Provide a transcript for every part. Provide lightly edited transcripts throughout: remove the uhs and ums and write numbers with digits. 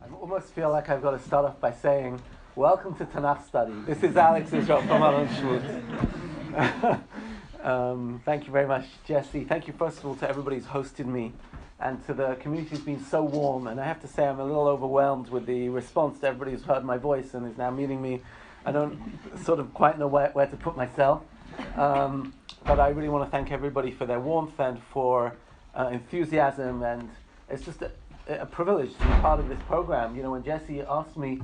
I almost feel like I've got to start off by saying, welcome to Tanakh study. This is Alex Israel from Alon Shmut. Thank you very much, Jesse. Thank you, first of all, to everybody who's hosted me and to the community who's been so warm. And I have to say, I'm a little overwhelmed with the response to everybody who's heard my voice and is now meeting me. I don't sort of quite know where to put myself. But I really want to thank everybody for their warmth and for enthusiasm. And it's just a privilege to be part of this program. You know, when Jesse asked me,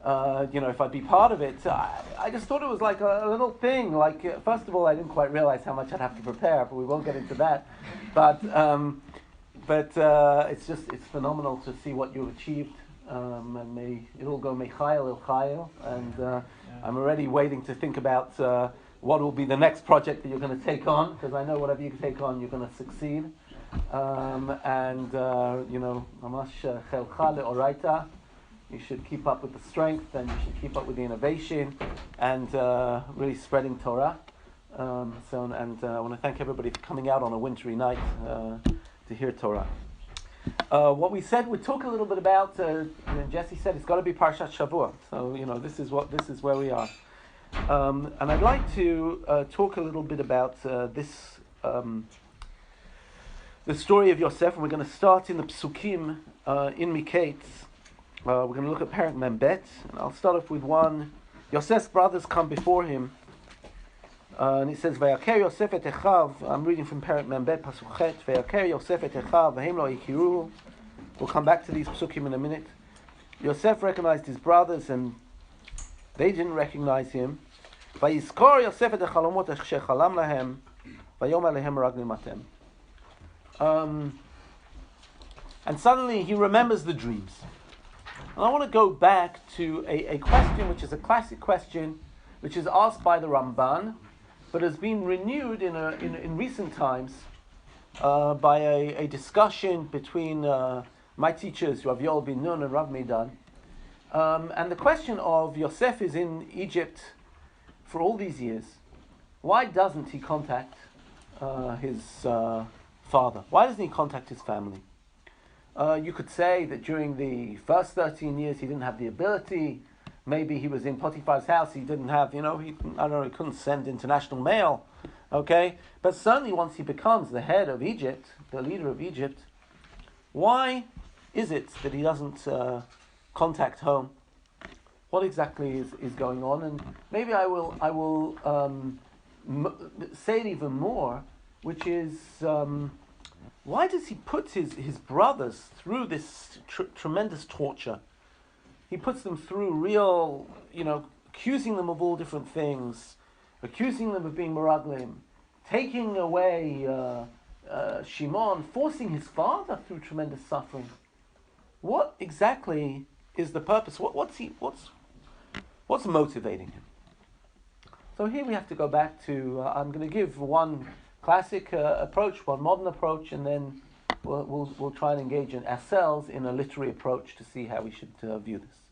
if I'd be part of it, I just thought it was like a little thing. Like, first of all, I didn't quite realize how much I'd have to prepare, but we won't get into that. But it's phenomenal to see what you've achieved. And may it all go mechayel el chayel. And I'm already waiting to think about what will be the next project that you're going to take on, because I know whatever you take on, you're going to succeed. Mamash chelcha leoraita. You should keep up with the strength, and you should keep up with the innovation, and really spreading Torah. I want to thank everybody for coming out on a wintry night to hear Torah. What we said, we'd talk a little bit about. Jesse said it's got to be Parshat Shavua. So this is where we are. And I'd like to talk a little bit about this. The story of Yosef, and we're going to start in the Psukim in Miketz. We're going to look at Perek Membet, and I'll start off with one. Yosef's brothers come before him, and it says, "Vayaker Yosef et Echav." I'm reading from Perek Membet, Pasuk Chet. "Vayaker Yosef et Echav, v'hem lo yikiruhu." We'll come back to these Psukim in a minute. Yosef recognized his brothers, and they didn't recognize him. "Vayizkor Yosef et echalomot asher chalam lahem, vayom alehem raglim atem." And suddenly he remembers the dreams. And I want to go back to a question which is a classic question, which is asked by the Ramban, but has been renewed in recent times by a discussion between my teachers, Rav Yoel bin Nun and Rav Meidan. And the question of Yosef is in Egypt for all these years. Why doesn't he contact his father? Why doesn't he contact his family? You could say that during the first 13 years he didn't have the ability. Maybe he was in Potiphar's house. He didn't have, he couldn't send international mail. Okay? But certainly once he becomes the head of Egypt, the leader of Egypt, why is it that he doesn't contact home? What exactly is going on? And maybe I will say it even more, which is, why does he put his brothers through this tremendous torture? He puts them through real, accusing them of all different things, accusing them of being meraglim, taking away Shimon, forcing his father through tremendous suffering. What exactly is the purpose? What's motivating him? So here we have to go back to. I'm going to give one classic approach, one modern approach, and then we'll try and engage ourselves in a literary approach to see how we should view this.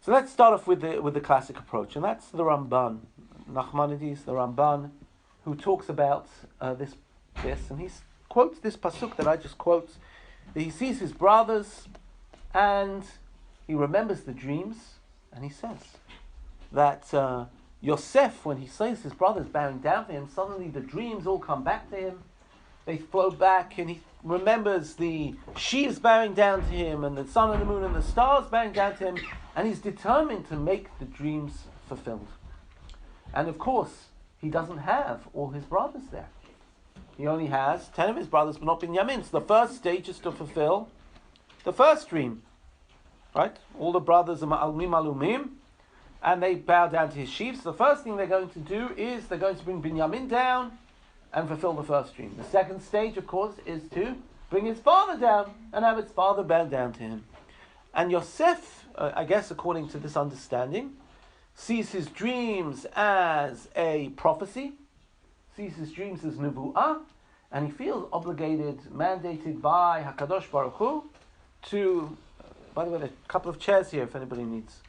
So let's start off with the classic approach, and that's the Ramban, Nachmanides, the Ramban, who talks about this, and he quotes this pasuk that I just quote. He sees his brothers, and he remembers the dreams, and he says that Yosef, when he sees his brothers bowing down to him, suddenly the dreams all come back to him. They flow back, and he remembers the sheaves bowing down to him, and the sun and the moon and the stars bowing down to him, and he's determined to make the dreams fulfilled. And of course, he doesn't have all his brothers there. He only has 10 of his brothers, but not Binyamin. So the first stage is to fulfill the first dream. Right? All the brothers are ma'almim alumim, and they bow down to his sheaves. The first thing they're going to do is they're going to bring Binyamin down and fulfill the first dream. The second stage, of course, is to bring his father down and have his father bow down to him. And Yosef, I guess according to this understanding, sees his dreams as a prophecy, sees his dreams as nevu'ah, and he feels obligated, mandated by HaKadosh Baruch Hu to, by the way, there's a couple of chairs here if anybody needs.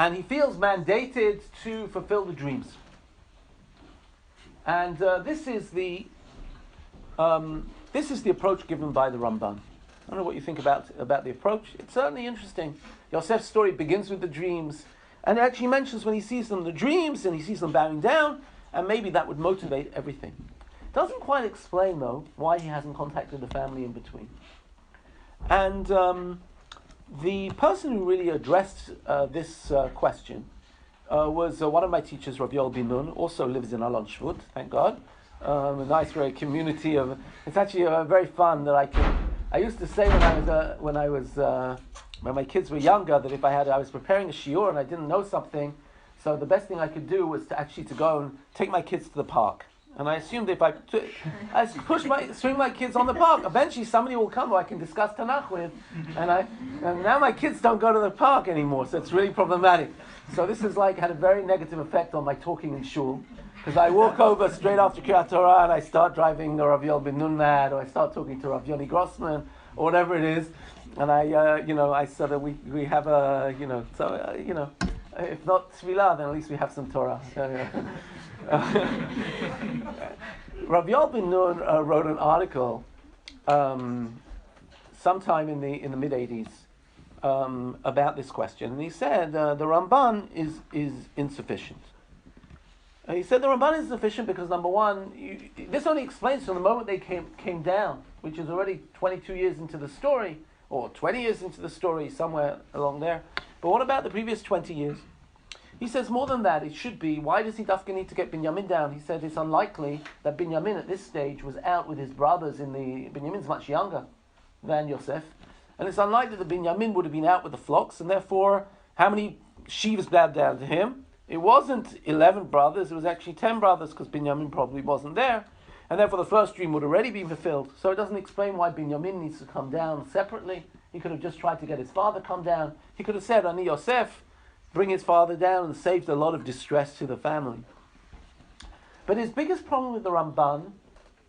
And he feels mandated to fulfill the dreams. And this is the this is the approach given by the Ramban. I don't know what you think about the approach. It's certainly interesting. Yosef's story begins with the dreams, and it actually mentions when he sees them the dreams, and he sees them bowing down, and maybe that would motivate everything. Doesn't quite explain, though, why he hasn't contacted the family in between. And the person who really addressed this question was one of my teachers, Rabbi Bin, also lives in Alon Shvut, thank God. A nice, very community of. It's actually very fun that I used to say when my kids were younger that if I was preparing a shiur and I didn't know something, so the best thing I could do was to go and take my kids to the park. And I assumed if I swing my kids on the park, eventually somebody will come who I can discuss Tanakh with. And now my kids don't go to the park anymore, so it's really problematic. So this has had a very negative effect on my talking in shul, because I walk over straight after Kriyat Torah and I start driving the Rav Yol Ben Nun mad, or I start talking to Rav Yoni Grossman, or whatever it is, and I said that we have if not Tefillah, then at least we have some Torah. Rav Yol Ben Nun wrote an article sometime in the mid 80s about this question, and he said the Ramban is insufficient. He said the Ramban is sufficient because, number one, this only explains from the moment they came down, which is already 22 years into the story, or 20 years into the story, somewhere along there. But what about the previous 20 years? He says more than that, it should be, why does he dafka need to get Binyamin down? He said it's unlikely that Binyamin at this stage was out with his brothers Binyamin's much younger than Yosef, and it's unlikely that Binyamin would have been out with the flocks, and therefore, how many sheaves bowed down to him? It wasn't 11 brothers, it was actually 10 brothers, because Binyamin probably wasn't there. And therefore the first dream would already be fulfilled. So it doesn't explain why Binyamin needs to come down separately. He could have just tried to get his father come down. He could have said, Ani Yosef, bring his father down, and saved a lot of distress to the family. But his biggest problem with the Ramban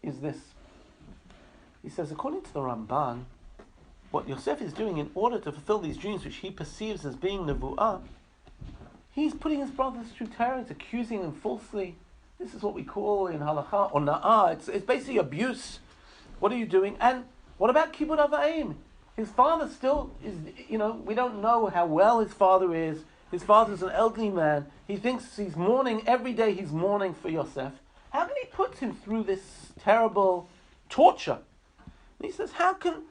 is this. He says, according to the Ramban, what Yosef is doing in order to fulfill these dreams, which he perceives as being Nevu'ah, he's putting his brothers through terror, he's accusing them falsely. This is what we call in halakha, or na'ah, it's basically abuse. What are you doing? And what about Kibbud Avayim? His father still is, we don't know how well his father is. His father's an elderly man. He thinks he's mourning, every day he's mourning for Yosef. How can he put him through this terrible torture? And he says, how can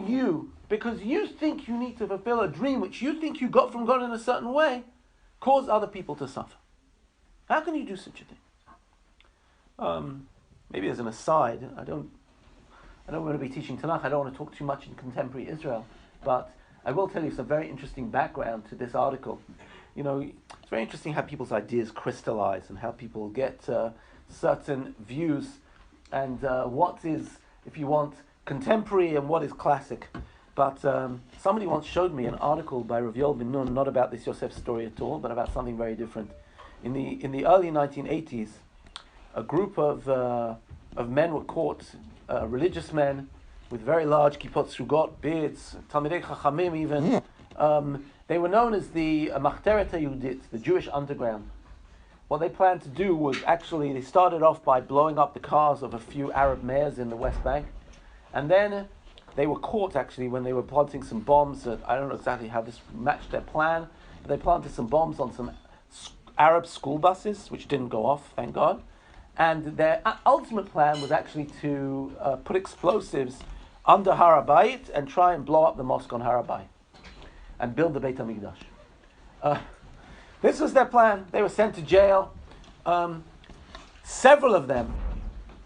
you, because you think you need to fulfill a dream which you think you got from God in a certain way, cause other people to suffer? How can you do such a thing? Maybe as an aside, I don't want to be teaching Tanakh, I don't want to talk too much in contemporary Israel, but I will tell you some very interesting background to this article. It's very interesting how people's ideas crystallize and how people get certain views and what is, if you want, contemporary and what is classic. But somebody once showed me an article by Rav Yol Ben Nun, not about this Yosefs story at all, but about something very different. In the early 1980s, a group of men were caught, religious men with very large kippot sugot, beards, Talmidei Chachamim even. They were known as the Machteret Yehudit, the Jewish underground. What they planned to do was actually, they started off by blowing up the cars of a few Arab mayors in the West Bank, and then they were caught actually when they were planting some bombs. I don't know exactly how this matched their plan, but they planted some bombs on some Arab school buses, which didn't go off, thank God. And their ultimate plan was actually to put explosives under Harabait and try and blow up the mosque on Harabait and build the Beit HaMikdash. This was their plan. They were sent to jail. Several of them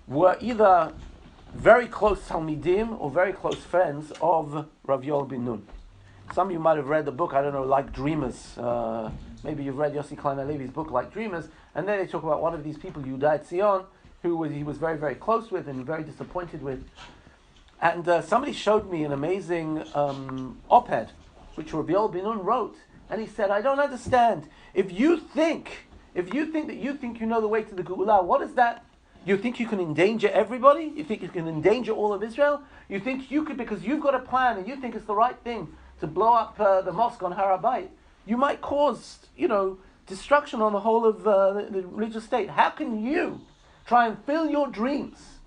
were either very close Talmidim or very close friends of Rav Yol Ben Nun. Some of you might have read the book, I don't know, Like Dreamers. Maybe you've read Yossi Klein Halevi's book, Like Dreamers, and then they talk about one of these people, Yudai Tzion, who he was very, very close with and very disappointed with. And somebody showed me an amazing op-ed, which Rav Yol Ben Nun wrote, and he said, I don't understand. If you think that you know the way to the Geulah, what is that? You think you can endanger everybody? You think you can endanger all of Israel? You think you could, because you've got a plan and you think it's the right thing to blow up the mosque on Harabait, you might cause, destruction on the whole of the religious state. How can you try and fill your dreams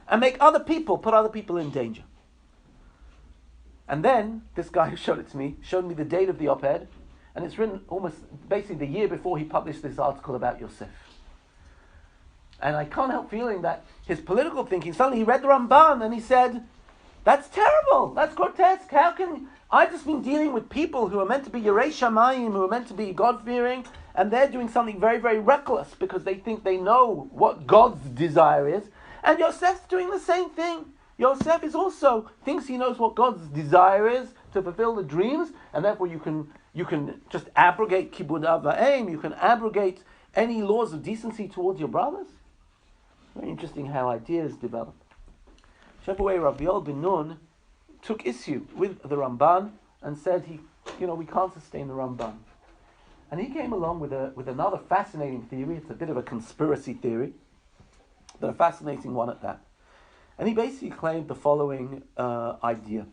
and put other people in danger. And then, this guy who showed it to me, showed me the date of the op-ed, and it's written almost, basically the year before he published this article about Yosef. And I can't help feeling that his political thinking, suddenly he read the Rambam, and he said, that's terrible, that's grotesque, how can, I've just been dealing with people who are meant to be Yerei Shamayim, who are meant to be God-fearing, and they're doing something very, very reckless because they think they know what God's desire is. And Yosef's doing the same thing. Yosef is also thinks he knows what God's desire is to fulfill the dreams, and therefore you can just abrogate Kibud Av Va'em, you can abrogate any laws of decency towards your brothers. Very interesting how ideas develop. Whichever way Rabbi Ben Nun took issue with the Ramban and said we can't sustain the Ramban. And he came along with another fascinating theory. It's a bit of a conspiracy theory, but a fascinating one at that. And he basically claimed the following idea.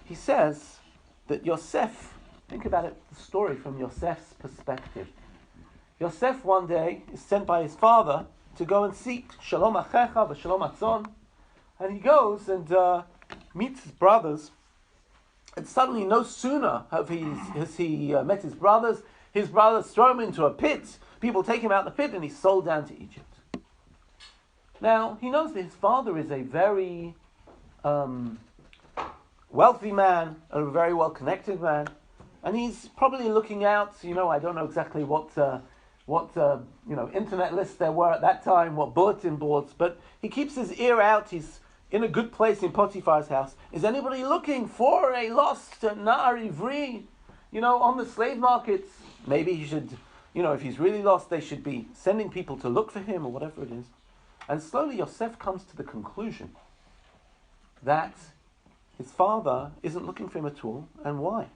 He says that Yosef, think about it, the story from Yosef's perspective. Yosef one day is sent by his father to go and seek Shalom Achecha v'Shalom Atzon, and he goes and meets his brothers. And suddenly, no sooner has he met his brothers throw him into a pit. People take him out of the pit, and he's sold down to Egypt. Now, he knows that his father is a very wealthy man, a very well-connected man, and he's probably looking out. I don't know exactly what internet lists there were at that time, what bulletin boards, but he keeps his ear out. He's in a good place in Potiphar's house. Is anybody looking for a lost Na'ar Ivri, on the slave markets? Maybe he should, if he's really lost, they should be sending people to look for him or whatever it is. And slowly Yosef comes to the conclusion that his father isn't looking for him at all, and why?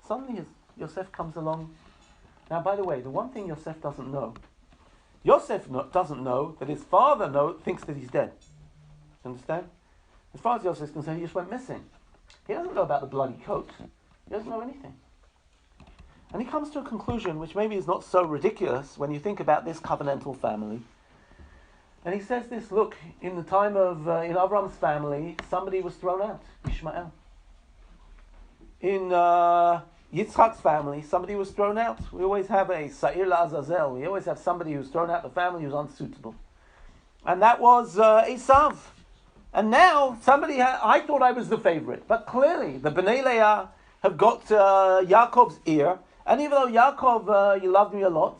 Suddenly Yosef comes along. Now, by the way, the one thing Yosef doesn't know, doesn't know that his father thinks that he's dead. Understand? As far as Yosef is concerned, he just went missing. He doesn't know about the bloody coat. He doesn't know anything. And he comes to a conclusion which maybe is not so ridiculous when you think about this covenantal family. And he says this, look, in the time of, in Avram's family, somebody was thrown out, Ishmael. In Yitzchak's family, somebody was thrown out. We always have a Sa'ir La'azazel. We always have somebody who's thrown out the family who's unsuitable. And that was Esav. And now, I thought I was the favorite, but clearly the Bnei Leah have got Yaakov's ear, and even though Yaakov, you loved me a lot,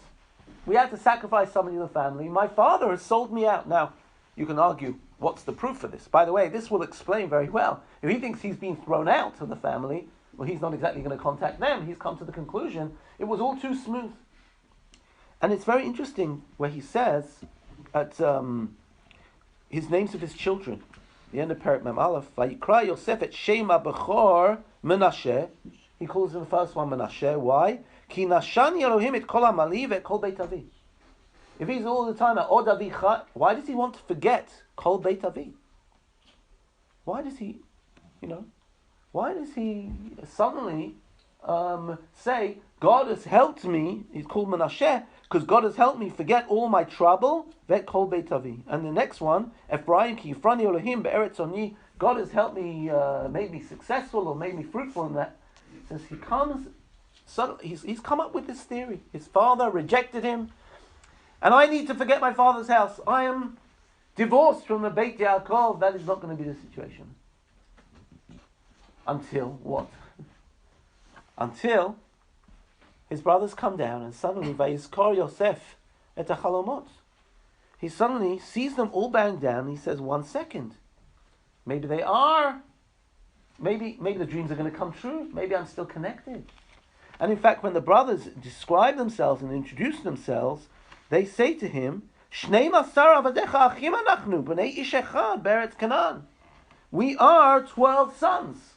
we had to sacrifice somebody in the family. My father has sold me out. Now, you can argue, what's the proof for this? By the way, this will explain very well. If he thinks he's been thrown out of the family, well, he's not exactly going to contact them. He's come to the conclusion it was all too smooth. And it's very interesting where he says at his names of his children. The end of Perek Mem Aleph, Vayikra Yosef et Shema Bechor Menashe. He calls him the first one Menashe. Why? Ki nashani Elohim et kol hamali ve'et kol beit avi. If he's all the time at Od Avicha, why does he want to forget kol beit avi? Why does he suddenly say, God has helped me, he's called Menashe, because God has helped me forget all my trouble, ve'et kol beit avi. And the next one, Ephraim ki yifrani Elohim be'eretz oni, God has helped me, made me successful or made me fruitful in that. Since he comes, he's come up with this theory. His father rejected him, and I need to forget my father's house. I am divorced from the Beit Yaakov. That is not going to be the situation. Until what? Until his brothers come down, and suddenly, Vayizkor Yosef et hachalomot. He suddenly sees them all bowing down, and he says, 1 second. Maybe they are. Maybe the dreams are going to come true. Maybe I'm still connected. And in fact, when the brothers describe themselves and introduce themselves, they say to him, Shnei masar avadecha achim anachnu, b'nei ish echad be'eretz Canaan. We are 12 sons.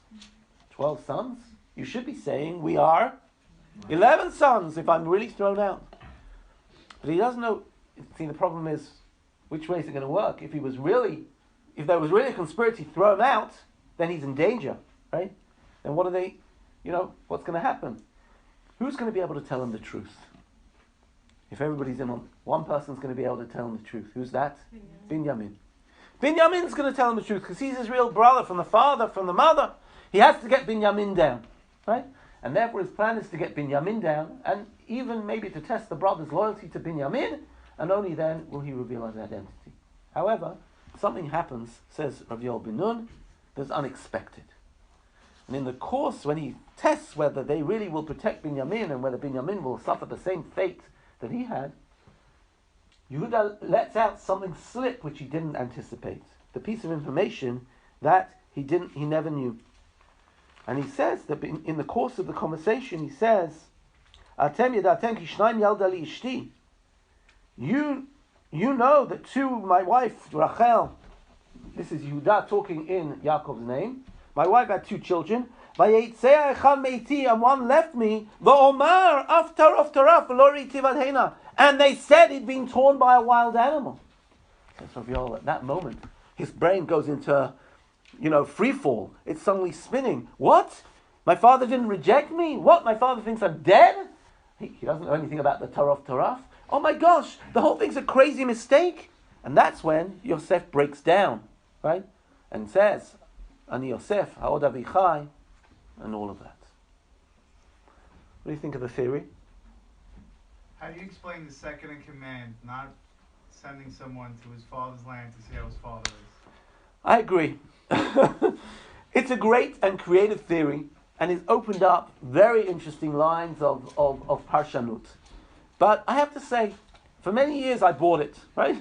12 sons? You should be saying, we are 11 sons if I'm really thrown out. But he doesn't know. See, the problem is, which way is it going to work? If there was really a conspiracy thrown out, then he's in danger, right? Then what are what's going to happen? Who's going to be able to tell him the truth? if everybody's in on, one person's going to be able to tell him the truth. Who's that? Binyamin. Binyamin's going to tell him the truth because he's his real brother from the father, from the mother. He has to get Binyamin down, right? And therefore his plan is to get Binyamin down, and even maybe to test the brother's loyalty to Binyamin, and only then will he reveal his identity. However, something happens, says Rav Yoel ben Nun, that's unexpected. And in the course, when he tests whether they really will protect Binyamin and whether Binyamin will suffer the same fate that he had, Yehuda lets out something slip which he didn't anticipate. The piece of information that he never knew. And he says that in the course of the conversation, he says, "Atem yadatem ki shnayim yalda li ishti." You know that to my wife Rachel, this is Yehuda talking in Yaakov's name. My wife had 2 children. Vayetzei echad meiti, and one left me. Va'omar after v'lo riti vadhena, and they said he'd been torn by a wild animal. Says Rav Yoel, at that moment, his brain goes into free fall. It's suddenly spinning. What? My father didn't reject me? What? My father thinks I'm dead? He doesn't know anything about the Taraf. Oh my gosh, the whole thing's a crazy mistake. And that's when Yosef breaks down, right? And says, Ani Yosef, ha'od avichai, and all of that. What do you think of the theory? How do you explain the second in command, not sending someone to his father's land to see how his father is? I agree. It's a great and creative theory, and it's opened up very interesting lines of parshanut. But I have to say, for many years I bought it, right?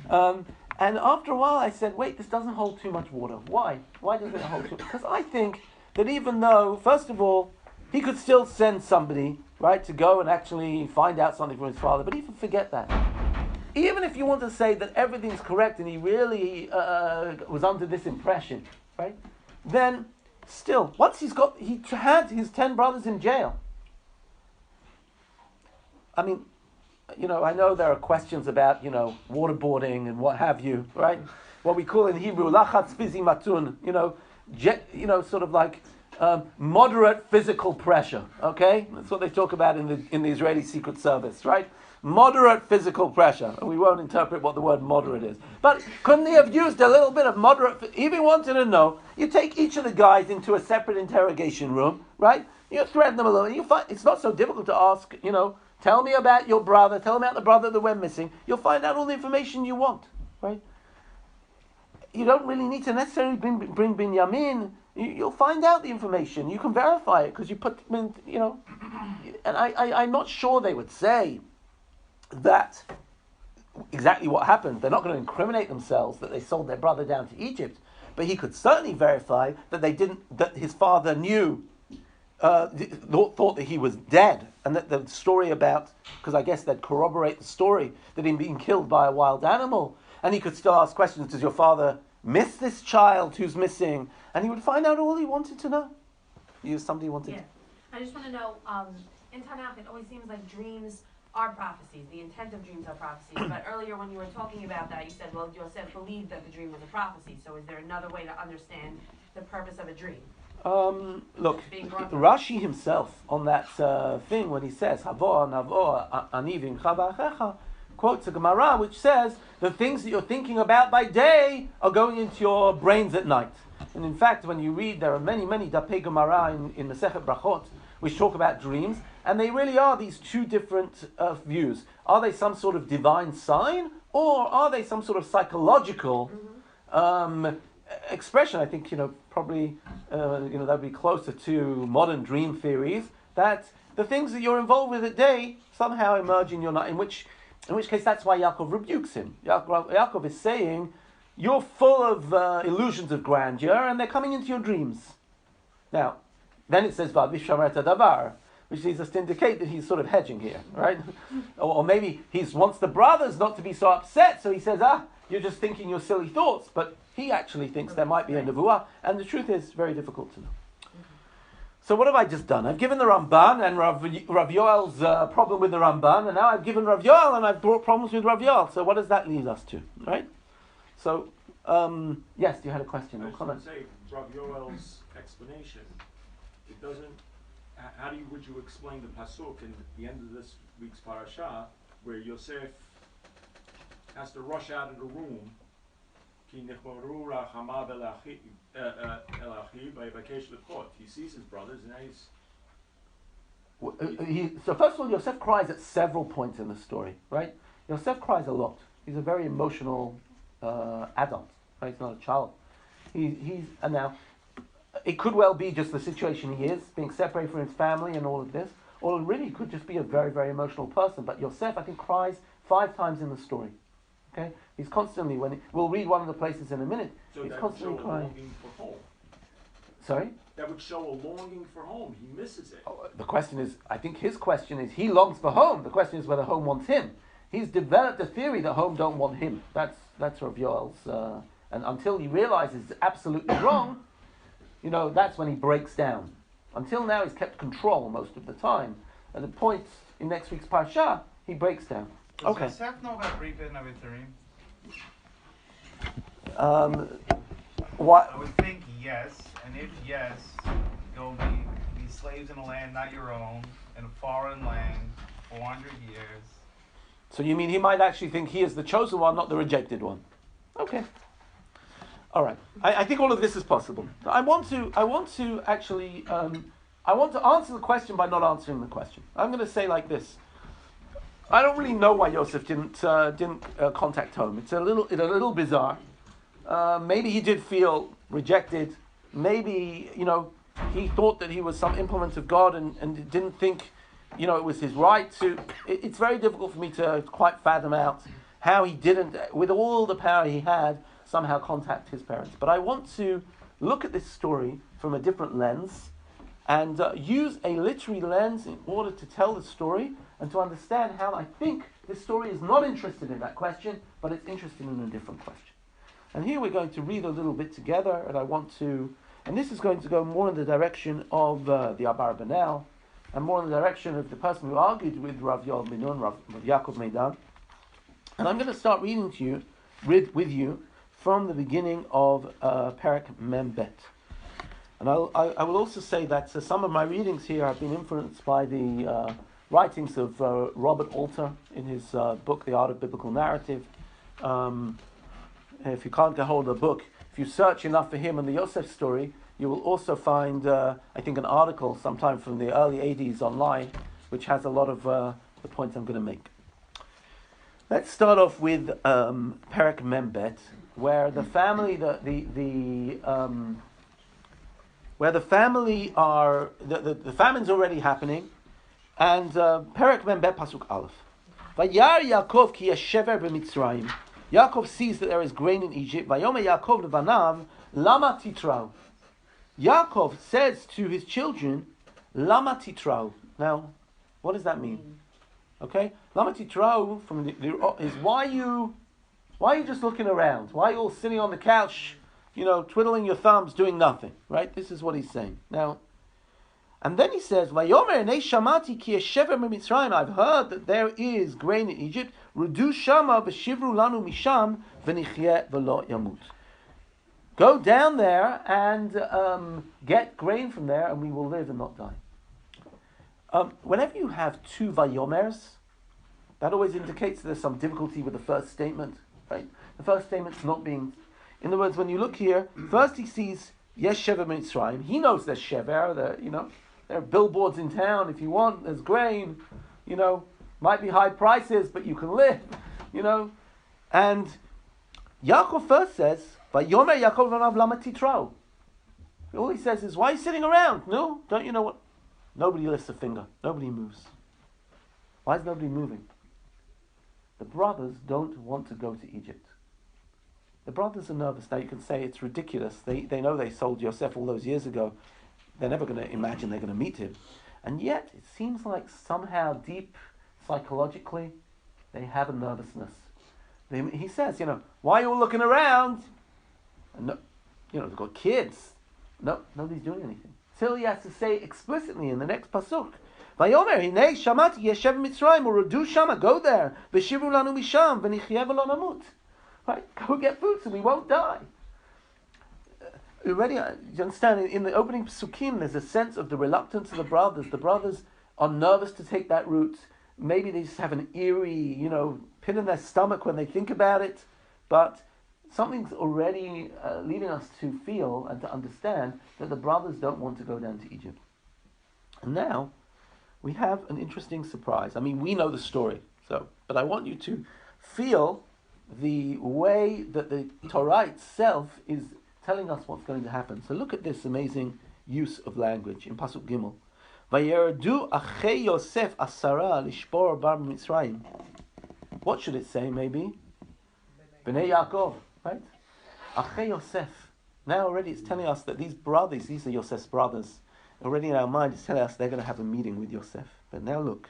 And after a while I said, wait, this doesn't hold too much water. Why? Why doesn't it hold too much? Because I think that even though, first of all, he could still send somebody, right, to go and actually find out something from his father, but even forget that. Even if you want to say that everything's correct and he really was under this impression, right? Then, still, once he had his 10 brothers in jail. I mean, I know there are questions about, waterboarding and what have you, right? What we call in Hebrew, lachatz fizi matun, sort of like moderate physical pressure, okay? That's what they talk about in the Israeli Secret Service, right? Moderate physical pressure. And we won't interpret what the word moderate is. But couldn't he have used a little bit of moderate? If he wanted to know, you take each of the guys into a separate interrogation room, right? You threaten them a little, and you find it's not so difficult to ask, tell me about your brother, tell me about the brother that went missing. You'll find out all the information you want, right? You don't really need to necessarily bring Binyamin. You'll find out the information. You can verify it because you put them in, And I'm not sure they would say that exactly what happened. They're not going to incriminate themselves that they sold their brother down to Egypt, but he could certainly verify that that his father knew, thought that he was dead, and that the story about, because I guess they'd corroborate the story that him being killed by a wild animal, and he could still ask questions. Does your father miss this child who's missing? And he would find out all he wanted to know. Somebody wanted. Yeah, I just want to know. In Tanakh, it always seems like dreams are prophecies. The intent of dreams are prophecies. But earlier when you were talking about that, you said, well, Yosef believed that the dream was a prophecy. So is there another way to understand the purpose of a dream? Look, Rashi himself on that thing when he says, Havo, Navo, Anivim, Chava, quotes a Gemara which says, the things that you're thinking about by day are going into your brains at night. And in fact, when you read, there are many Dapei Gemara in Masechet Brachot which talk about dreams, and they really are these two different views. Are they some sort of divine sign, or are they some sort of psychological expression? I think, probably, that would be closer to modern dream theories, that the things that you're involved with at day somehow emerge in your night, in which case that's why Yaakov rebukes him. Yaakov is saying, you're full of illusions of grandeur, and they're coming into your dreams. Now, then it says, Va'vishamer davar, which seems to indicate that he's sort of hedging here, right? or maybe he wants the brothers not to be so upset, so he says, you're just thinking your silly thoughts, but he actually thinks there might be a nevuah, and the truth is very difficult to know. So what have I just done? I've given the Ramban and Rav Yoel's problem with the Ramban, and now I've given Rav Yoel and I've brought problems with Rav Yoel. So what does that lead us to, right? So, yes, you had a question or comment? I was going to say, Rav Yoel's explanation, it doesn't, would you explain the pasuk in the end of this week's parasha, where Yosef has to rush out of the room. He sees his brothers, and now So first of all, Yosef cries at several points in the story, right? Yosef cries a lot. He's a very emotional adult, right? He's not a child. And now, it could well be just the situation he is, being separated from his family and all of this, or really could just be a very, very emotional person. But Yosef, I think, cries 5 times in the story. Okay, he's constantly we'll read one of the places in a minute. so he's that constantly would show crying. a longing for home. Sorry. That would show a longing for home. He misses it. The question is, I think his question is, he longs for home. The question is whether home wants him. He's developed a theory that home don't want him. That's Rav Yoel's, and until he realizes it's absolutely wrong, that's when he breaks down. Until now, he's kept control most of the time. At the point in next week's parsha, he breaks down. Does Okay. Yosef know about Reba and Avitarim? What? I would think yes, and if yes, you'll be slaves in a land not your own, in a foreign land, 400 years. So you mean he might actually think he is the chosen one, not the rejected one? Okay. All right. I think all of this is possible. I want to actually I want to answer the question by not answering the question. I'm going to say like this. I don't really know why Yosef didn't contact home. It's a little bizarre. Maybe he did feel rejected. Maybe he thought that he was some implement of God and didn't think it was his right to. It's very difficult for me to quite fathom out how he didn't, with all the power he had, somehow contact his parents. But I want to look at this story from a different lens and use a literary lens in order to tell the story and to understand how I think this story is not interested in that question, but it's interested in a different question. And here we're going to read a little bit together, and this is going to go more in the direction of the Abarbanel, and more in the direction of the person who argued with Rav Yoel Minun, Rav Yaakov Meidan. And I'm going to start reading to you, with you, from the beginning of Perek Membet. And I will also say that some of my readings here have been influenced by the writings of Robert Alter in his book, The Art of Biblical Narrative. If you can't get hold of the book, if you search enough for him and the Yosefs Story, you will also find, I think, an article sometime from the early 80s online, which has a lot of the points I'm going to make. Let's start off with Perek Membet, where the family, where the family are, the famine's already happening, and Perek Membet Pasuk Aleph. Vayar Yaakov ki yeshever b'Mitzrayim. Yaakov sees that there is grain in Egypt. Vayomer Yaakov levanav lama titrau. Yaakov says to his children, lama titrau. Now, what does that mean? Okay, lama titrau is why are you just looking around? Why are you all sitting on the couch, twiddling your thumbs, doing nothing? Right? This is what he's saying. Now, and then he says, Vayomer enei shamati ki yeshever b'Mitzrayim. I've heard that there is grain in Egypt. Rudu shama v'shivru lanu misham v'nichyeh v'lo yamut. Go down there and get grain from there, and we will live and not die. Whenever you have 2 vayomers, that always indicates that there's some difficulty with the first statement, right? The first statement's not being. In other words, when you look here, first he sees Yesh Shever Mitzrayim. He knows there's Shever. There are billboards in town if you want. There's grain. Might be high prices, but you can live. And Yaakov first says, "Vayomer Yaakov v'anav lama titrau." All he says is, "Why are you sitting around? No, don't you know what?" Nobody lifts a finger. Nobody moves. Why is nobody moving? The brothers don't want to go to Egypt. The brothers are nervous. Now you can say it's ridiculous. They know they sold Yosef all those years ago. They're never going to imagine they're going to meet him. And yet, it seems like somehow deep psychologically, they have a nervousness. He says, why are you all looking around? And they've got kids. No, nobody's doing anything. Till he has to say explicitly in the next pasuk, Vayomer, hinei shamati yeshev Mitzrayim, or Rudu shama, go there, v'shivru lanu misham, v'nichyeh v'lo namut. Right? Go get food so we won't die. Already, you understand, in the opening psukim, there's a sense of the reluctance of the brothers. The brothers are nervous to take that route. maybe they just have an eerie, pit in their stomach when they think about it, but something's already leading us to feel and to understand that the brothers don't want to go down to Egypt. And now we have an interesting surprise. I mean, we know the story, but I want you to feel the way that the Torah itself is telling us what's going to happen. So look at this amazing use of language in Pasuk Gimel. Vayerdu achei Yosef asara lishbor bar Mitzrayim. What should it say? Maybe Bnei Yaakov, right? Achei Yosef. Now already it's telling us that these brothers, these are Yosef's brothers. Already in our mind it's telling us they're going to have a meeting with Yosef. But now look,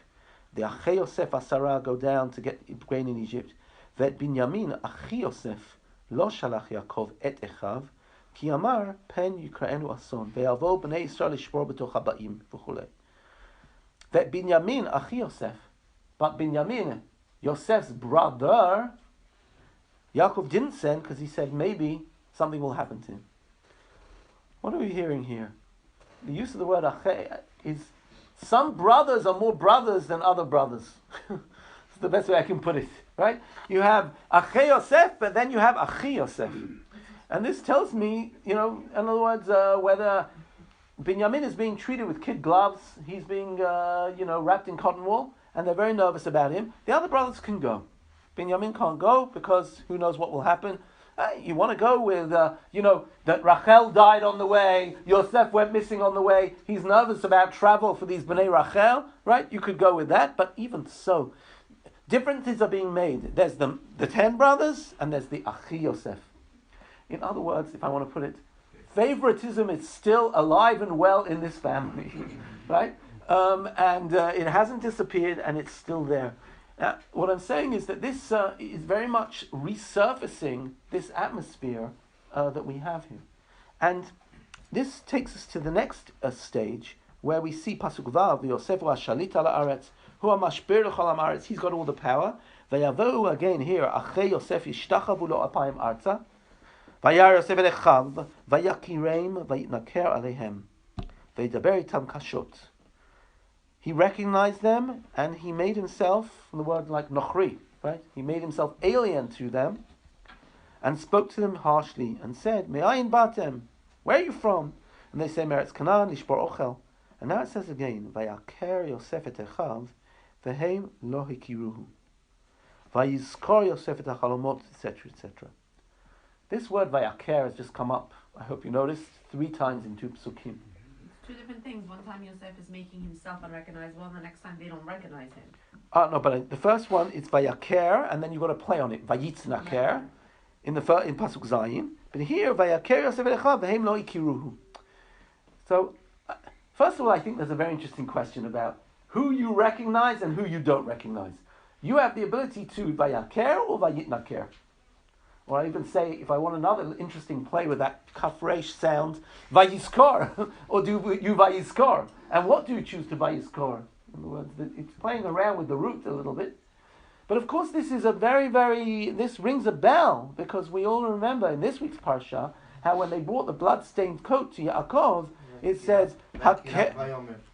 the achei Yosef asara go down to get grain in Egypt. Vet Binyamin achi Yosef lo shalach Yaakov et echav. Ki amar pen yukraenu ason ve'avo bnei Yisrael lishbor b'toch haba'im v'chulei. That Binyamin achi Yosef, but Binyamin, Yosef's brother, Yaakov didn't send because he said maybe something will happen to him. What are we hearing here? The use of the word achi is some brothers are more brothers than other brothers. It's the best way I can put it, right? You have achi Yosef, but then you have achi Yosef. And this tells me, in other words, whether Binyamin is being treated with kid gloves, he's being, wrapped in cotton wool, and they're very nervous about him. The other brothers can go. Binyamin can't go because who knows what will happen. You want to go with, that Rachel died on the way, Yosef went missing on the way, he's nervous about travel for these Bnei Rachel, right? You could go with that, but even so, differences are being made. There's the 10 brothers, and there's the Achi Yosef. In other words, if I want to put it, favoritism is still alive and well in this family, right? And it hasn't disappeared, and it's still there. Now, what I'm saying is that this is very much resurfacing this atmosphere that we have here. And this takes us to the next stage, where we see Pasuk Vav, Yosef shalit ala aretz, hu mashpir l'chol ha'aretz, he's got all the power. Vayavohu, again here, achei Yosef yishtachavu lo apayim arza. Vayar Yosef el echav, vayakireim, vayitnaker alehem, vayidaber itam kashot. He recognized them, and he made himself, from the word like nochri, right? He made himself alien to them, and spoke to them harshly, and said, Me'ayin batem, where are you from? And they say, Meretz Canaan, lishbor ochel. And now it says again, Vayaker Yosef et echav, vehem lo hikiruhu. Vayizkor Yosef et hachalomot, etc., etc. This word Vayaker has just come up, I hope you noticed, 3 times in 2 psukim. Two different things. One time Yosef is making himself unrecognizable, and the next time they don't recognize him. No, but the first one is Vayaker, and then you've got to play on it. Vayitznaker, in Pasuk Zayin. But here, Vayaker Yosef Elecha, V'hem lo ikiruhu. So, first of all, I think there's a very interesting question about who you recognize and who you don't recognize. You have the ability to Vayaker or Vayitnaker. Or I even say, if I want another interesting play with that kafresh sound, Vayiskor, or do you Vayiskor? And what do you choose to Vayiskor? In other words, it's playing around with the root a little bit. But of course, this is this rings a bell, because we all remember in this week's Parsha, how when they brought the blood-stained coat to Yaakov, it says,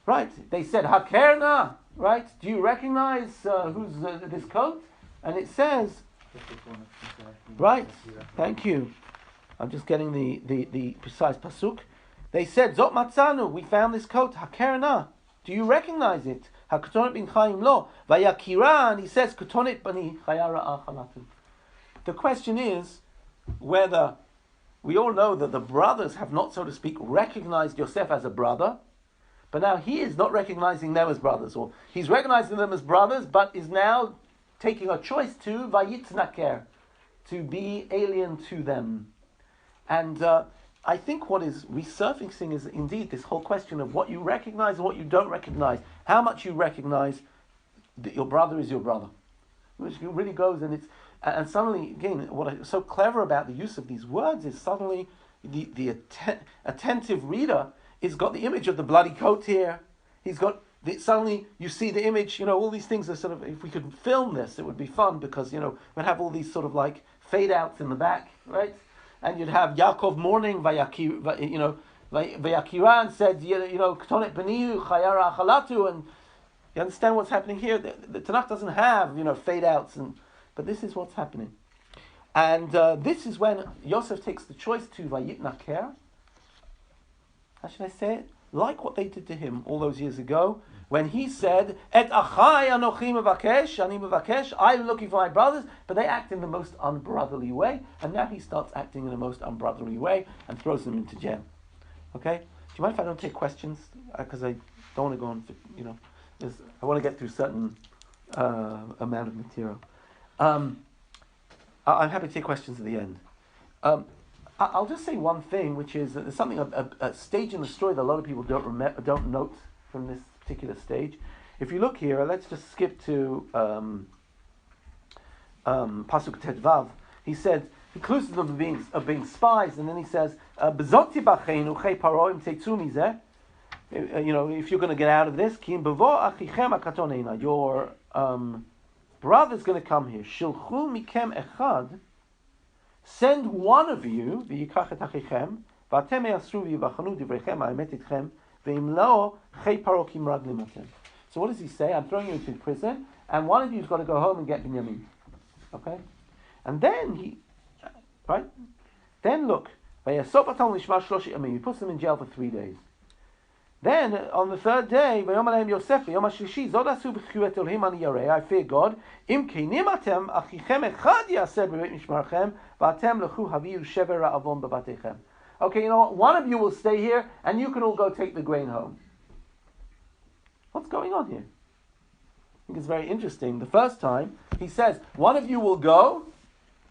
right, they said, Hakerna, right? Do you recognize who's this coat? And it says, right, thank you. I'm just getting the precise pasuk. They said, Zot matzanu, we found this coat, Hakerna. Do you recognize it? Haketonit bin Chaim lo. Vayakira, and he says, Ketonit bani chayara achalatu. The question is whether we all know that the brothers have not, so to speak, recognized Yosef as a brother, but now he is not recognizing them as brothers, or he's recognizing them as brothers, but is now taking a choice to vayitznaker, to be alien to them. And I think what is resurfacing is indeed this whole question of what you recognize and what you don't recognize. How much you recognize that your brother is your brother. Which really goes, and suddenly, again, what is so clever about the use of these words is suddenly the attentive reader has got the image of the bloody coat here. He's got suddenly you see the image, all these things are sort of, if we could film this, it would be fun, because, we'd have all these sort of like fade outs in the back, right? And you'd have Yaakov mourning, Vayakiran said, Ketonet benihu, chayara achalatu, and You understand what's happening here? The Tanakh doesn't have, fade outs, but this is what's happening. And this is when Yosef takes the choice to vayitnaker. How should I say it? Like what they did to him all those years ago, when he said, "Et achai anochi mevakesh, ani mevakesh," I'm looking for my brothers, but they act in the most unbrotherly way, and now he starts acting in the most unbrotherly way and throws them into jail. Okay? Do you mind if I don't take questions? Because I don't want to go on, I want to get through a certain amount of material. I'm happy to take questions at the end. I'll just say one thing, which is that there's something, a stage in the story that a lot of people don't note from this particular stage. If you look here, let's just skip to Pasuk Tedvav. He said, he accuses them of being spies, and then he says, "Bezoti b'acheinu chei paroim teitzu mizeh." If you're going to get out of this, ki bevo achichem akaton eina, your brother's going to come here. Shilchu mikem echad. Send one of you, v'yikach et achichem, v'atem e'asru v'yivachanu divrechem ha'emet itchem, ve'im lo chei paro ki meraglim atem. So what does he say? I'm throwing you into prison, and one of you's got to go home and get Binyamin. Okay? And then he look, he puts them in jail for 3 days. Then on the third day, Yosef, I fear God. Okay, you know what? One of you will stay here, and you can all go take the grain home. What's going on here? I think it's very interesting. The first time, he says, one of you will go,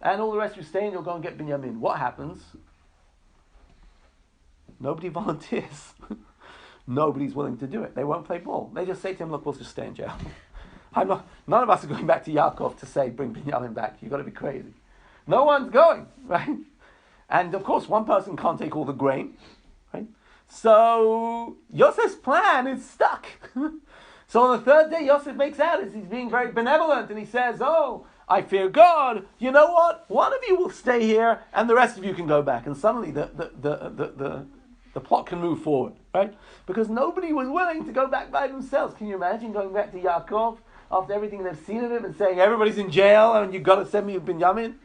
and all the rest of you stay, and you'll go and get Binyamin. What happens? Nobody volunteers. Nobody's willing to do it. They won't play ball. They just say to him, look, we'll just stay in jail. None of us are going back to Yaakov to say, bring Binyamin back. You've got to be crazy. No one's going, right? And of course, one person can't take all the grain, right? So Yosef's plan is stuck. So on the third day, Yosef makes out as he's being very benevolent, and he says, oh, I fear God. You know what? One of you will stay here, and the rest of you can go back. And suddenly the plot can move forward, right? Because nobody was willing to go back by themselves. Can you imagine going back to Yaakov after everything they've seen of him and saying, everybody's in jail and you've got to send me a Binyamin?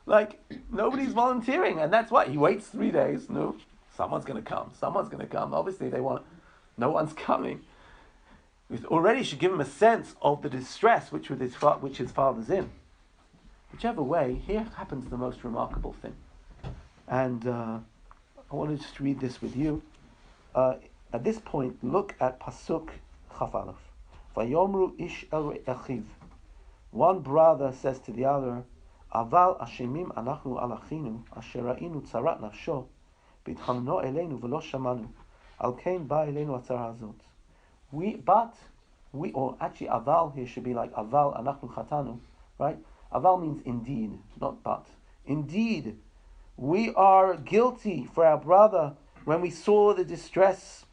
Like, nobody's volunteering. And that's why he waits 3 days. No, someone's going to come. Someone's going to come. Obviously, no one's coming. It already should give him a sense of the distress which his father's in. Whichever way, here happens the most remarkable thing. And I want to just read this with you. At this point, look at Pasuk Chaf Aleph. Vayomru ish el achiv. One brother says to the other, Aval ashemim anachnu al achinu asher ra'inu tzarat nafsho b'itchamno eleinu v'lo shamanu al kein ba eleinu atzara hazot. Or actually Aval here should be like Aval anachnu chatanu, right? Aval means indeed, not but. Indeed, we are guilty for our brother when we saw the distress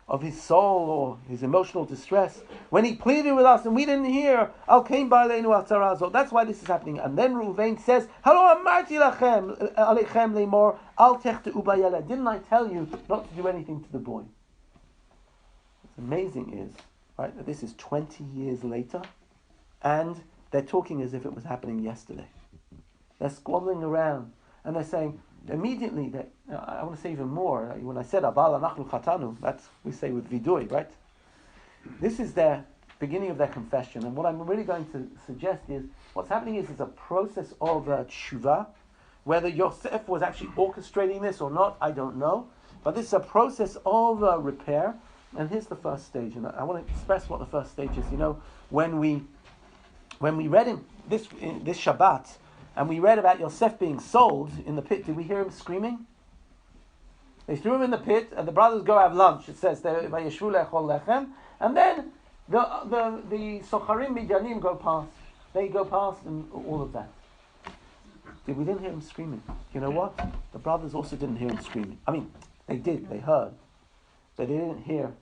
of his soul or his emotional distress, when he pleaded with us and we didn't hear. Al kain ba'aleinu atzara. That's why this is happening. And then Reuven says, "Halo amarti lachem alechem leimor al techteu b'yaled." Didn't I tell you not to do anything to the boy? What's amazing is, right, that this is 20 years later, and they're talking as if it was happening yesterday. They're squabbling around, and they're saying, immediately, that I want to say even more. When I said Aval anachnu chatanu, that's we say with vidui, right? This is their beginning of their confession, and what I'm really going to suggest is what's happening is a process of tshuva. Whether Yosef was actually orchestrating this or not, I don't know, but this is a process of repair. And here's the first stage, and I want to express what the first stage is. You know, when we read in this Shabbat. And we read about Yosef being sold in the pit. Did we hear him screaming? They threw him in the pit, and the brothers go have lunch. It says, and then the Socharim Midyanim go past. They go past, and all of that. We didn't hear him screaming. You know what? The brothers also didn't hear him screaming. I mean, they did. They heard, but they didn't hear.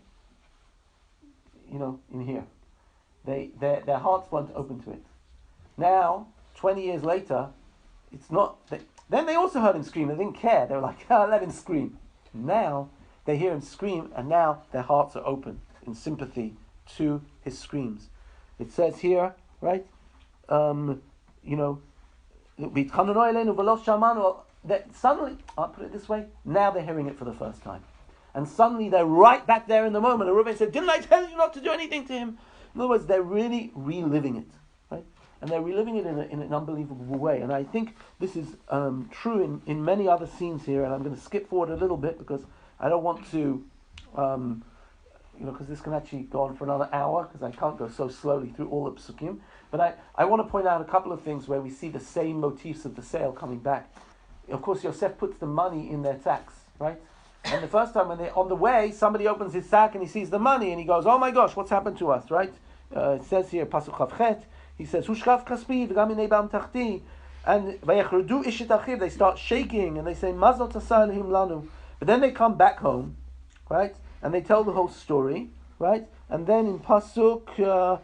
In here, their hearts weren't open to it. Now, 20 years later, it's not. Then they also heard him scream. They didn't care. They were like, let him scream. Now they hear him scream, and now their hearts are open in sympathy to his screams. It says here, right? You know, that suddenly, I'll put it this way, now they're hearing it for the first time. And suddenly they're right back there in the moment. And Reuben said, didn't I tell you not to do anything to him? In other words, they're really reliving it, right? And they're reliving it in an unbelievable way. And I think this is true in many other scenes here. And I'm going to skip forward a little bit because I don't want to, because this can actually go on for another hour because I can't go so slowly through all the psukim. But I want to point out a couple of things where we see the same motifs of the sale coming back. Of course, Yosef puts the money in their sacks, right? And the first time when they're on the way, somebody opens his sack and he sees the money and he goes, oh my gosh, what's happened to us, right? It says here, Pasuk Chavchet, he says, Hushkav kaspi v'gam inei bam tachti, and vayachrudu ishit achiv, they start shaking and they say, Mazot asar lehim lanu. But then they come back home, right? And they tell the whole story, right? And then in Pasuk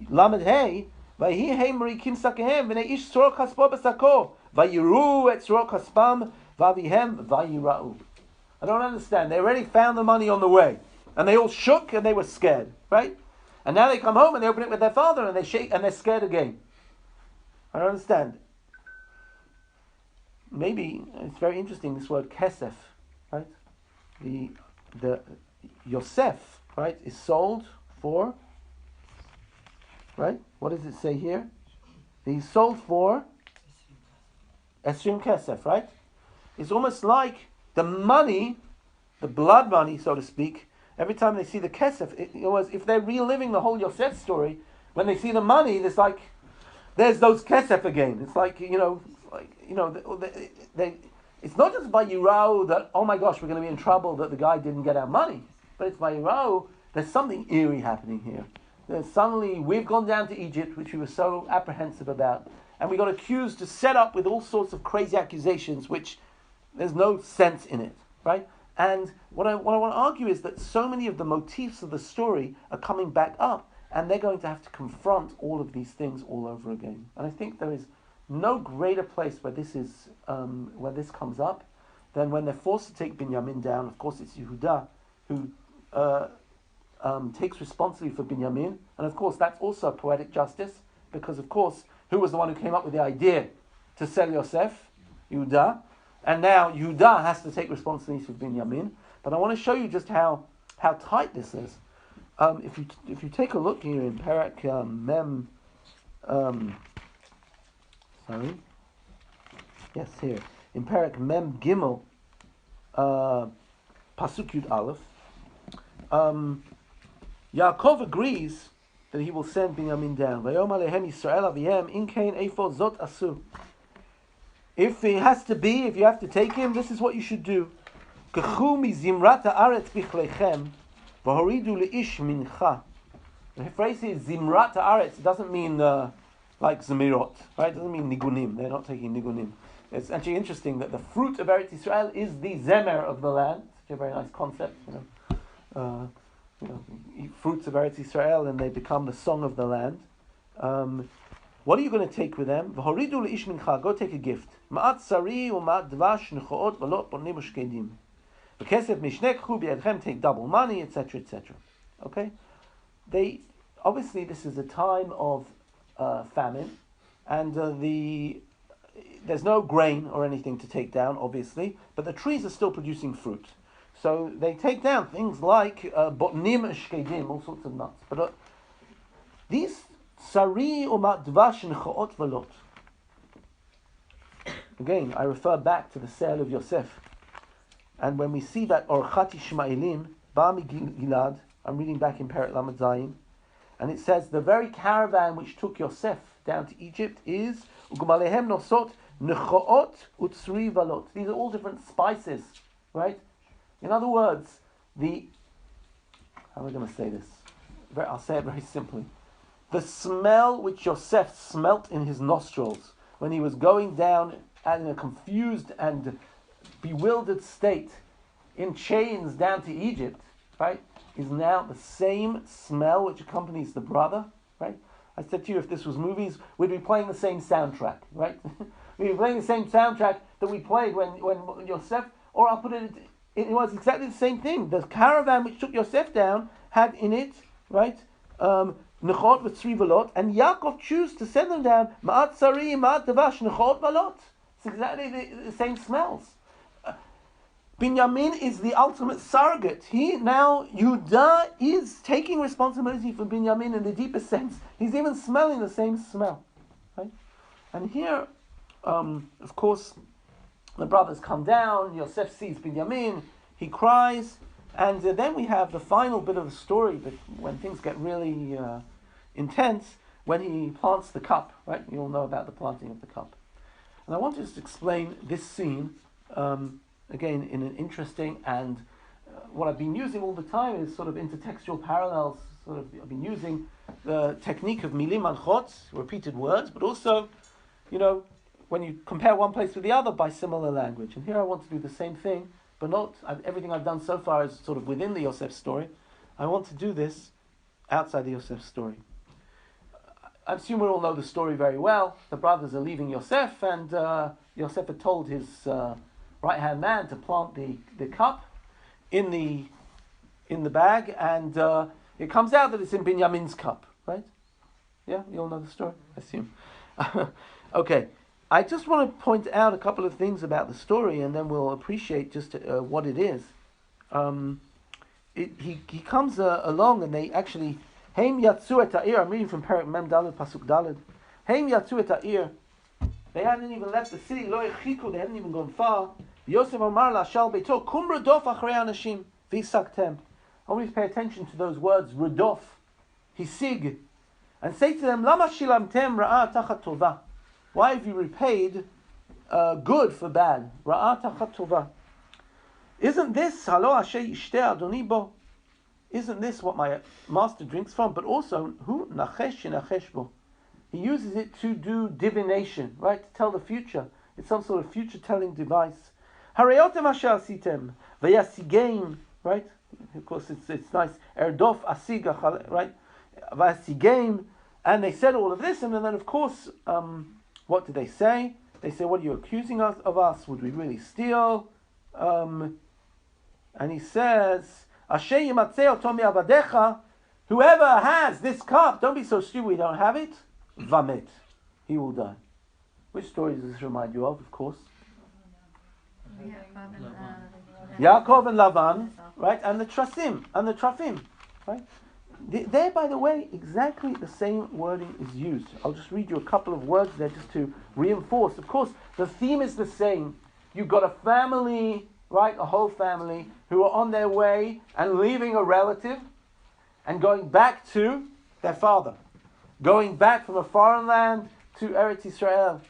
Lamed Hey, vayhi hey marikim sakehem v'nei ish tzorok haspo b'sako vayiru et tzorok haspam vavihem vayirau. I don't understand. They already found the money on the way. And they all shook and they were scared. Right? And now they come home and they open it with their father and they shake and they're scared again. I don't understand. Maybe, it's very interesting, this word kesef. Right? The Yosef, right, is sold for, right? What does it say here? He's sold for Esrim kesef, right? It's almost like the money, the blood money, so to speak, every time they see the kesef, if they're reliving the whole Yosefs story, when they see the money, it's like, there's those kesef again. It's like, it's not just by Yirau that, oh my gosh, we're going to be in trouble that the guy didn't get our money. But it's by Yirau, there's something eerie happening here. There's suddenly, we've gone down to Egypt, which we were so apprehensive about, and we got accused to set up with all sorts of crazy accusations, which there's no sense in it, right? And what I want to argue is that so many of the motifs of the story are coming back up, and they're going to have to confront all of these things all over again. And I think there is no greater place where this is, where this comes up, than when they're forced to take Binyamin down. Of course, it's Yehuda who takes responsibility for Binyamin, and of course that's also poetic justice, because of course, who was the one who came up with the idea to sell Yosef? Yehuda. And now Yehuda has to take responsibility for Binyamin. But I want to show you just how tight this is. If you take a look here in Parak Mem, here in Parak Mem Gimel, Pasuk Yud Aleph, Yaakov agrees that he will send Binyamin down. Vayom alehem Yisrael avihem in kain eifo zot asu. If it has to be, if you have to take him, this is what you should do. Kechu mi zimrat haaretz bichlechem v'horidu leish mincha. The phrase is zimrat haaretz. It doesn't mean like zemirot, right? It doesn't mean nigunim. They're not taking nigunim. It's actually interesting that the fruit of Eretz Yisrael is the zemer of the land. Such a very nice concept, eat fruits of Eretz Yisrael and they become the song of the land. What are you going to take with them? V'horidu leish mincha. Go take a gift. Ma'at sari u'ma'at dvash nechoot v'lo ponim u'shkedim. V'kesef mishnekchu b'yadchem. Take double money, etc., etc. Okay? Obviously this is a time of famine, and there's no grain or anything to take down, obviously, but the trees are still producing fruit. So they take down things like botnim u'shkedim, all sorts of nuts. But these Sari umat dvash nechoot v'lot. Again, I refer back to the sale of Yosef. And when we see that Orchat Ishmaelim, Bami Gilad, I'm reading back in Perek Lamed Zayin, and it says the very caravan which took Yosef down to Egypt is Ugumalehem nosot nechoot utzri v'lot. These are all different spices, right? In other words, how am I going to say this? I'll say it very simply. The smell which Yosef smelt in his nostrils when he was going down in a confused and bewildered state in chains down to Egypt, right, is now the same smell which accompanies the brother, right? I said to you, if this was movies, we'd be playing the same soundtrack, right? We'd be playing the same soundtrack that we played when Yosef, or I'll put it was exactly the same thing. The caravan which took Yosef down had in it, right, nechot v'tzri v'lot, and Yaakov chooses to send them down ma'at tzari, ma'at davash, nechot v'lot. It's exactly the same smells. Binyamin is the ultimate surrogate. Yehuda is taking responsibility for Binyamin in the deepest sense. He's even smelling the same smell. Right? And here, of course, the brothers come down, Yosef sees Binyamin, he cries, and then we have the final bit of the story, but when things get really intense, when he plants the cup, right? You all know about the planting of the cup. And I want to just explain this scene, again, in an interesting and what I've been using all the time is sort of intertextual parallels. I've been using the technique of milim manchot, repeated words, but also, when you compare one place with the other by similar language. And here I want to do the same thing, but not everything I've done so far is sort of within the Yosefs story. I want to do this outside the Yosefs story. I assume we all know the story very well. The brothers are leaving Yosef, and Yosef had told his right-hand man to plant the cup in the bag, and it comes out that it's in Binyamin's cup, right? Yeah, you all know the story, I assume. Okay, I just want to point out a couple of things about the story, and then we'll appreciate just what it is. He comes along, and they actually Heim yatzu et ha'ir. I'm reading from Perek Mem Daled Pasuk Daled. Heim yatzu et ha'ir. They hadn't even left the city. Lo yechiku. They hadn't even gone far. Yosef Amar la'ashal beito kum radof achrei anashim v'isaktem. I want you to pay attention to those words. Radof, hisig, and say to them, Lama shilamtem ra'a tachat tova. Why have you repaid good for bad? Ra'a tachat tova. Isn't this halo asher yishteh adoni bo? Isn't this what my master drinks from? But also, who nachesh nachesh bo? He uses it to do divination, right? To tell the future. It's some sort of future-telling device. Hareyotem asher asitem vayasigeim, right? Of course, it's nice. Erdof asiga, right? Vayasigeim, and they said all of this, and then of course, what did they say? They say, "What are you accusing us of? Us? Would we really steal?" And he says, whoever has this cup, don't be so stupid we don't have it, vamet, he will die. Which story does this remind you of course? Yaakov and Lavan, right? And the Trafim, right? There, by the way, exactly the same wording is used. I'll just read you a couple of words there just to reinforce. Of course, the theme is the same. You've got a family, right, a whole family, who are on their way and leaving a relative and going back to their father. Going back from a foreign land to Eretz Israel.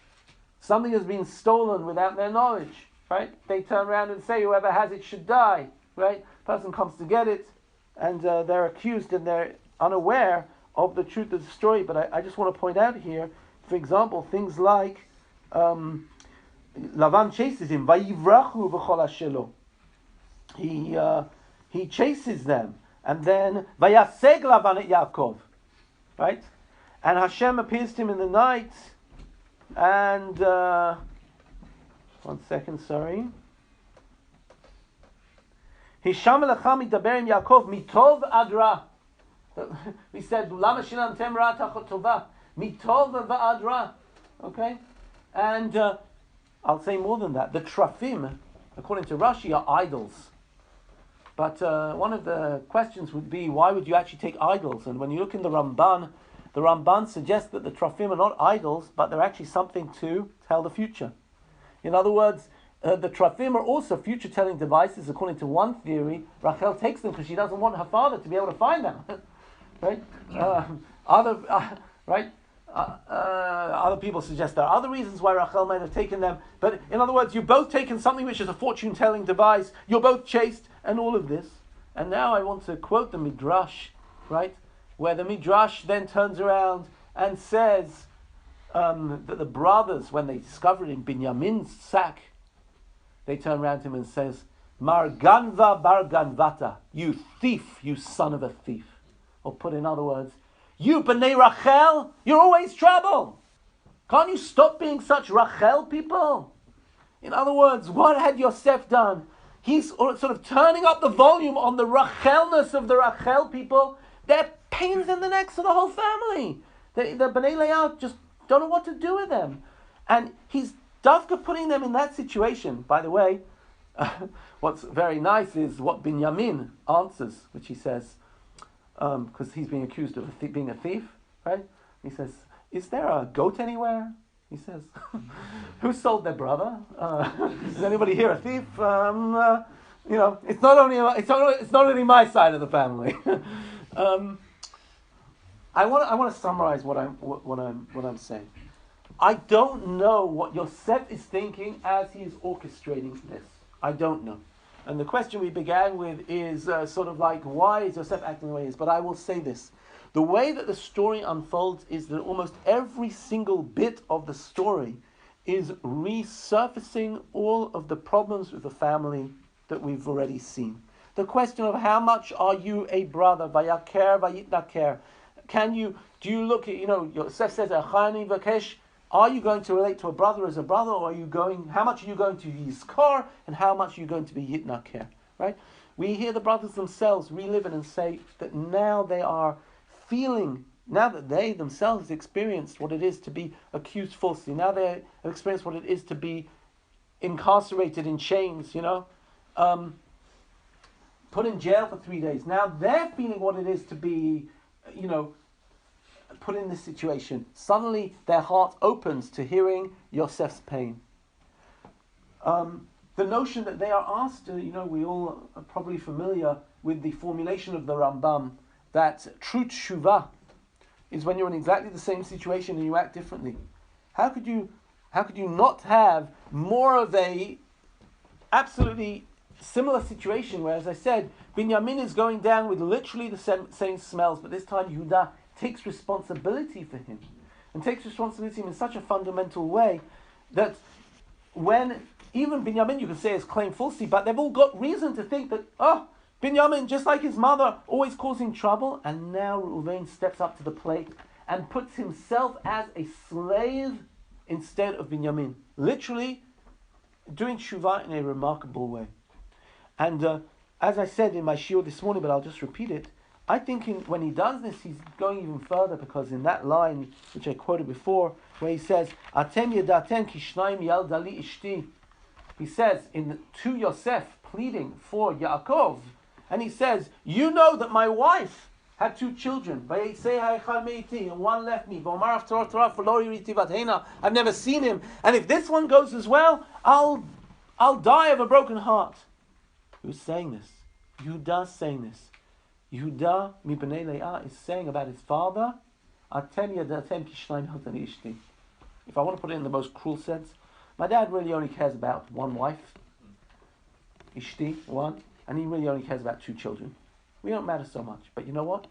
Something has been stolen without their knowledge, right? They turn around and say, whoever has it should die, right? Person comes to get it, and they're accused and they're unaware of the truth of the story. But I just want to point out here, for example, things like Lavan chases him. Vayivrachu v'chol hashelo. He chases them, and then Vayaseg Lavan et Yaakov, right? And Hashem appears to him in the night, and 1 second, sorry. Hisham lecha midaber im Yaakov mitov adra. We said lama shilamtem ra tachot tova mitov va'adra. Okay, and I'll say more than that. The Trafim, according to Rashi, are idols. But one of the questions would be, why would you actually take idols? And when you look in the Rambam suggests that the Trafim are not idols, but they're actually something to tell the future. In other words, the Trafim are also future-telling devices. According to one theory, Rachel takes them because she doesn't want her father to be able to find them. Right? Other people suggest there are other reasons why Rachel might have taken them. But in other words, you've both taken something which is a fortune-telling device. You're both chased, and all of this. And now I want to quote the Midrash, right? Where the Midrash then turns around and says that the brothers, when they discovered in Binyamin's sack, they turn around to him and says, Mar ganva bar ganvata, you thief, you son of a thief. Or put in other words, you B'nai Rachel, you're always trouble. Can't you stop being such Rachel people? In other words, what had Yosef done? He's sort of turning up the volume on the Rachelness of the Rachel people. They're pains in the necks of the whole family. The Bnei Leah just don't know what to do with them. And he's Dafka putting them in that situation. By the way, what's very nice is what Binyamin answers, which he says, because he's being accused of being a thief, right? He says, is there a goat anywhere? He says, who sold their brother? Is anybody here a thief? It's not only my side of the family. I want to summarize what I'm saying. I don't know what Yosef is thinking as he is orchestrating this. I don't know. And the question we began with is sort of like, why is Yosef acting the way he is? But I will say this. The way that the story unfolds is that almost every single bit of the story is resurfacing all of the problems with the family that we've already seen. The question of how much are you a brother? Vayaker, vayitnaker. Do you look at, Yosef says, Achani vakesh. Are you going to relate to a brother as a brother, or how much are you going to yizkor, and how much are you going to be yitnaker? Right? We hear the brothers themselves relive it and say that now they are feeling, now that they themselves experienced what it is to be accused falsely, now they have experienced what it is to be incarcerated in chains, put in jail for 3 days. Now they're feeling what it is to be, put in this situation. Suddenly their heart opens to hearing Yosef's pain. The notion that they are asked to, we all are probably familiar with the formulation of the Rambam, that true tshuva is when you're in exactly the same situation and you act differently. How could you not have more of a absolutely similar situation where, as I said, Binyamin is going down with literally the same smells, but this time Yehuda takes responsibility for him, and takes responsibility in such a fundamental way that when even Binyamin, you can say, is claimed falsely, but they've all got reason to think that, Binyamin, just like his mother, always causing trouble, and now Reuven steps up to the plate and puts himself as a slave instead of Binyamin, literally doing tshuva in a remarkable way. And as I said in my shiur this morning, but I'll just repeat it, I think when he does this, he's going even further, because in that line, which I quoted before, where he says, Atem yedatem ki shnayim yaldali ishti, he says to Yosef, pleading for Yaakov, and he says, you know that my wife had 2 children, and one left me, I've never seen him, and if this one goes as well, I'll die of a broken heart. Who's saying this? Yehuda's saying this. Yehuda mi bnei Leah is saying about his father, if I want to put it in the most cruel sense, my dad really only cares about one wife, ishti, one, and he really only cares about 2 children. We don't matter so much. But you know what?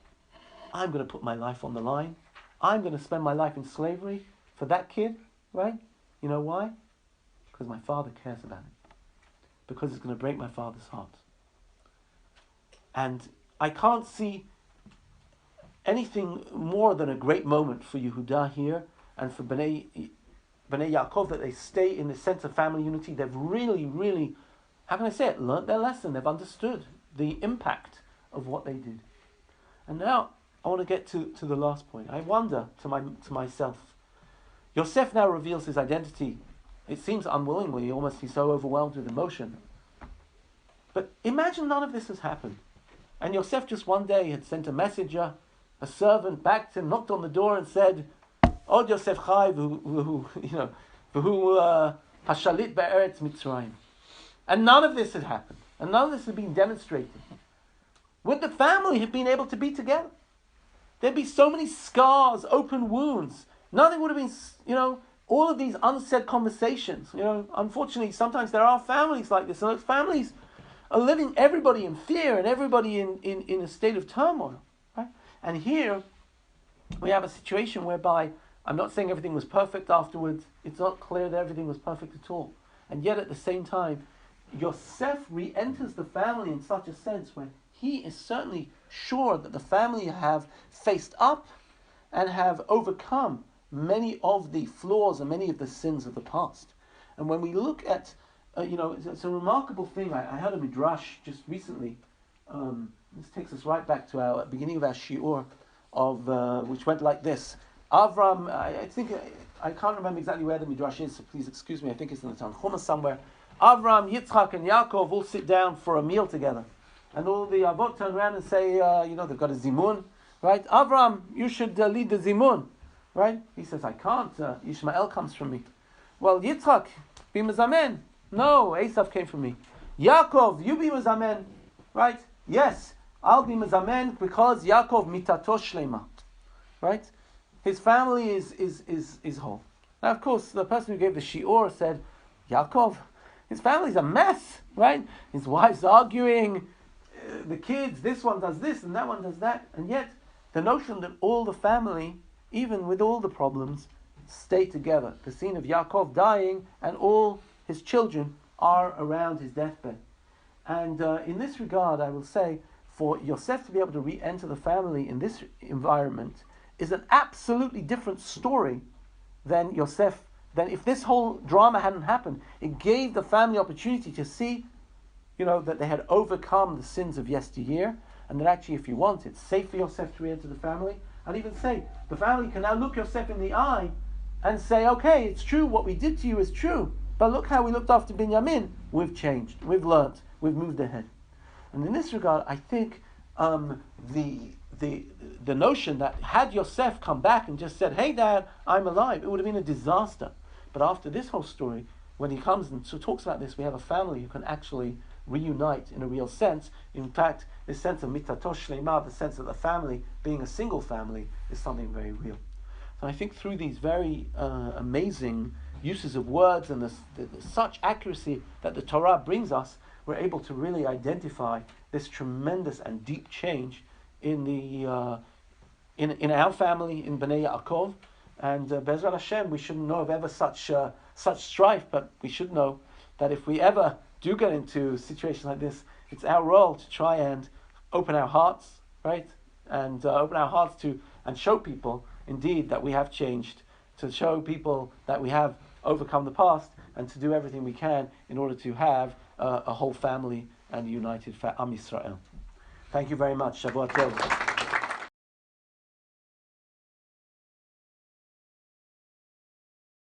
I'm going to put my life on the line. I'm going to spend my life in slavery for that kid, right? You know why? Because my father cares about it. Because it's going to break my father's heart. And I can't see anything more than a great moment for Yehuda here and for Bnei Yaakov, that they stay in the sense of family unity. They've really, really, how can I say it, learnt their lesson. They've understood the impact of what they did. And now I want to get to the last point. I wonder to myself, Yosef now reveals his identity. It seems unwillingly, almost he's so overwhelmed with emotion. But imagine none of this has happened. And Yosef just one day had sent a messenger, a servant, back to him, knocked on the door and said, "Od Yosef Chai, v'hu hashalit be'eretz Mitzrayim." And none of this had happened. And none of this had been demonstrated. Would the family have been able to be together? There'd be so many scars, open wounds. Nothing would have been, all of these unsaid conversations. Unfortunately, sometimes there are families like this, and those families are living everybody in fear and everybody in a state of turmoil. Right? And here we have a situation whereby, I'm not saying everything was perfect afterwards, it's not clear that everything was perfect at all. And yet at the same time, Yosef re-enters the family in such a sense where he is certainly sure that the family have faced up and have overcome many of the flaws and many of the sins of the past. And when we look at, it's a remarkable thing. I heard a midrash just recently. This takes us right back to our beginning of our shiur, which went like this. Avram, I think, I can't remember exactly where the Midrash is, so please excuse me, I think it's in the Tanchuma somewhere. Avram, Yitzchak, and Yaakov all sit down for a meal together. And all the Avot turn around and say, they've got a zimun, right? Avram, you should lead the zimun, right? He says, I can't, Ishmael comes from me. Well, Yitzchak, be mazamen. No, Esav came from me. Yaakov, you be mazamen, right? Yes, I'll be mazamen because Yaakov mitato shlema, right? His family is whole. Now, of course, the person who gave the shiur said, Yaakov, his family's a mess, right? His wife's arguing, the kids, this one does this and that one does that. And yet, the notion that all the family, even with all the problems, stay together. The scene of Yaakov dying and all his children are around his deathbed. And in this regard, I will say, for Yosef to be able to re-enter the family in this environment is an absolutely different story than Yosef. Then if this whole drama hadn't happened, it gave the family opportunity to see, that they had overcome the sins of yesteryear, and that actually, if you want, it's safe for Yosef to re-enter the family. I'd even say the family can now look Yosef in the eye and say, okay, it's true, what we did to you is true, but look how we looked after Binyamin. We've changed, we've learnt, we've moved ahead. And in this regard, I think the notion that had Yosef come back and just said, hey Dad, I'm alive, it would have been a disaster. But after this whole story, when he comes and talks about this, we have a family who can actually reunite in a real sense. In fact, this sense of mitato shlema, the sense of the family being a single family, is something very real. So I think through these very amazing uses of words and such accuracy that the Torah brings us, we're able to really identify this tremendous and deep change in the in our family, in Bnei Yaakov. And Be'ezrat Hashem, we shouldn't know of ever such strife, but we should know that if we ever do get into a situation like this, it's our role to try and open our hearts, right? And open our hearts to, and show people, indeed, that we have changed, to show people that we have overcome the past, and to do everything we can in order to have a whole family and a united Am Yisrael. Thank you very much. Shavua Tov.